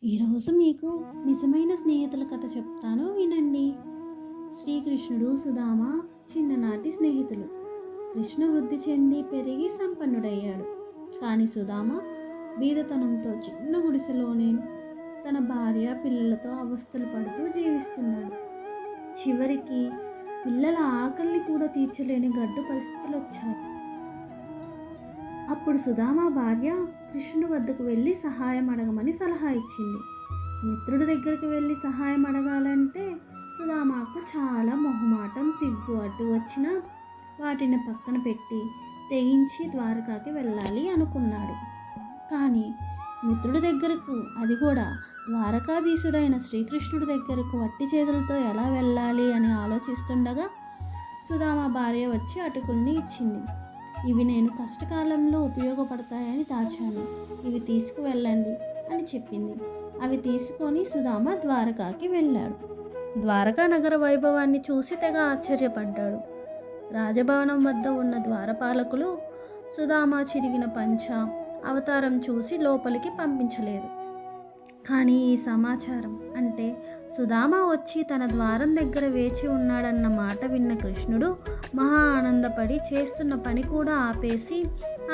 ఈరోజు మీకు నిజమైన స్నేహితుల కథ చెప్తాను వినండి. శ్రీకృష్ణుడు సుధామ చిన్ననాటి స్నేహితులు. కృష్ణ వృద్ధి చెంది పెరిగి సంపన్నుడయ్యాడు. కానీ సుధామ బీదతనంతో చిన్న గుడిసెలోనే తన భార్య పిల్లలతో అవస్థలు పడుతూ జీవిస్తున్నాడు. చివరికి పిల్లల ఆకలిని కూడా తీర్చలేని గడ్డు పరిస్థితులు వచ్చాయి. అప్పుడు సుధామ భార్య కృష్ణుడి వద్దకు వెళ్ళి సహాయం అడగమని సలహా ఇచ్చింది. మిత్రుడి దగ్గరికి వెళ్ళి సహాయం అడగాలంటే సుధామకు చాలా మొహమాటం, సిగ్గు అడ్డు వచ్చినా వాటిని పక్కన పెట్టి తెగించి ద్వారకాకి వెళ్ళాలి అనుకున్నాడు. కానీ మిత్రుడి దగ్గరకు, అది కూడా ద్వారకాధీశుడైన శ్రీకృష్ణుడి దగ్గరకు వట్టి చేతులతో ఎలా వెళ్ళాలి అని ఆలోచిస్తుండగా సుధామ భార్య వచ్చి అటుకుల్ని ఇచ్చింది. ఇవి నేను కష్టకాలంలో ఉపయోగపడతాయని దాచాను, ఇవి తీసుకువెళ్ళండి అని చెప్పింది. అవి తీసుకొని సుధామ ద్వారకాకి వెళ్ళాడు. ద్వారకా నగర వైభవాన్ని చూసి తెగ ఆశ్చర్యపడ్డాడు. రాజభవనం వద్ద ఉన్న ద్వారపాలకులు సుధామ చిరిగిన పంచ, అవతారం చూసి లోపలికి పంపించలేదు. కానీ ఈ సమాచారం, అంటే సుధామ వచ్చి తన ద్వారం దగ్గర వేచి ఉన్నాడన్న మాట విన్న కృష్ణుడు మహా ఆనందపడి చేస్తున్న పని కూడా ఆపేసి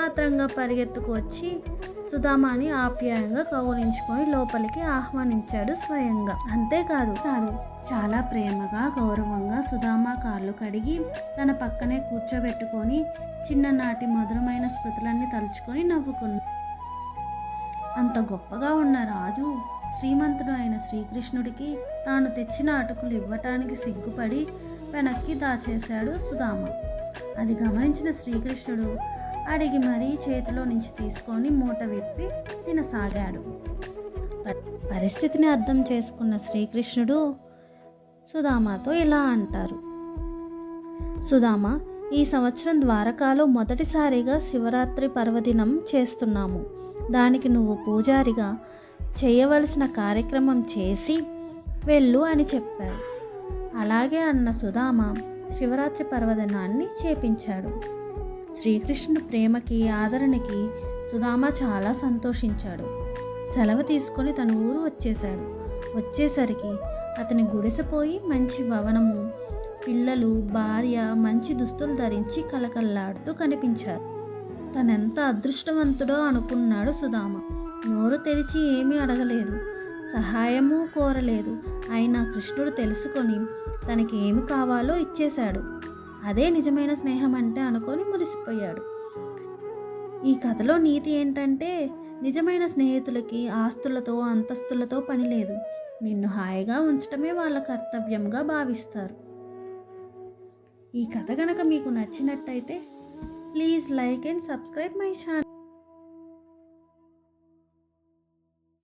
ఆత్రంగా పరిగెత్తుకు వచ్చి సుధామని ఆప్యాయంగా కౌగిలించుకొని లోపలికి ఆహ్వానించాడు స్వయంగా. అంతేకాదు చాలా ప్రేమగా గౌరవంగా సుధామ కాళ్ళు కడిగి తన పక్కనే కూర్చోబెట్టుకొని చిన్ననాటి మధురమైన స్మృతులన్నీ తలుచుకొని నవ్వుకున్నాడు. అంత గొప్పగా ఉన్న రాజు శ్రీమంతుడు అయిన శ్రీకృష్ణుడికి తాను తెచ్చిన అటుకులు ఇవ్వటానికి సిగ్గుపడి వెనక్కి దాచేశాడు సుధామ. అది గమనించిన శ్రీకృష్ణుడు అడిగి మరీ చేతిలో నుంచి తీసుకొని మూట విప్పి తినసాగాడు. పరిస్థితిని అర్థం చేసుకున్న శ్రీకృష్ణుడు సుధామతో ఇలా అంటారు: సుధామ, ఈ సంవత్సరం ద్వారకాలో మొదటిసారిగా శివరాత్రి పర్వదినం చేస్తున్నాము. దానికి నువ్వు పూజారిగా చేయవలసిన కార్యక్రమం చేసి వెళ్ళు అని చెప్పారు. అలాగే అన్న సుధామ శివరాత్రి పర్వదినాన్ని చేపించాడు. శ్రీకృష్ణుడి ప్రేమకి, ఆదరణకి సుధామ చాలా సంతోషించాడు. సెలవు తీసుకొని తన ఊరు వచ్చేశాడు. వచ్చేసరికి అతని గుడిసెపోయి మంచి భవనము, పిల్లలు, భార్య మంచి దుస్తులు ధరించి కలకల్లాడుతూ కనిపించారు. తనెంత అదృష్టవంతుడో అనుకున్నాడు సుధామ. నోరు తెరిచి ఏమీ అడగలేదు, సహాయము కోరలేదు. అయినా కృష్ణుడు తెలుసుకొని తనకి ఏమి కావాలో ఇచ్చేశాడు. అదే నిజమైన స్నేహం అంటే అనుకొని మురిసిపోయాడు. ఈ కథలో నీతి ఏంటంటే, నిజమైన స్నేహితులకి ఆస్తులతో, అంతస్తులతో పని లేదు. నిన్ను హాయిగా ఉంచటమే వాళ్ళ కర్తవ్యంగా భావిస్తారు. ఈ కథ గనక మీకు నచ్చినట్టయితే please like and subscribe my channel.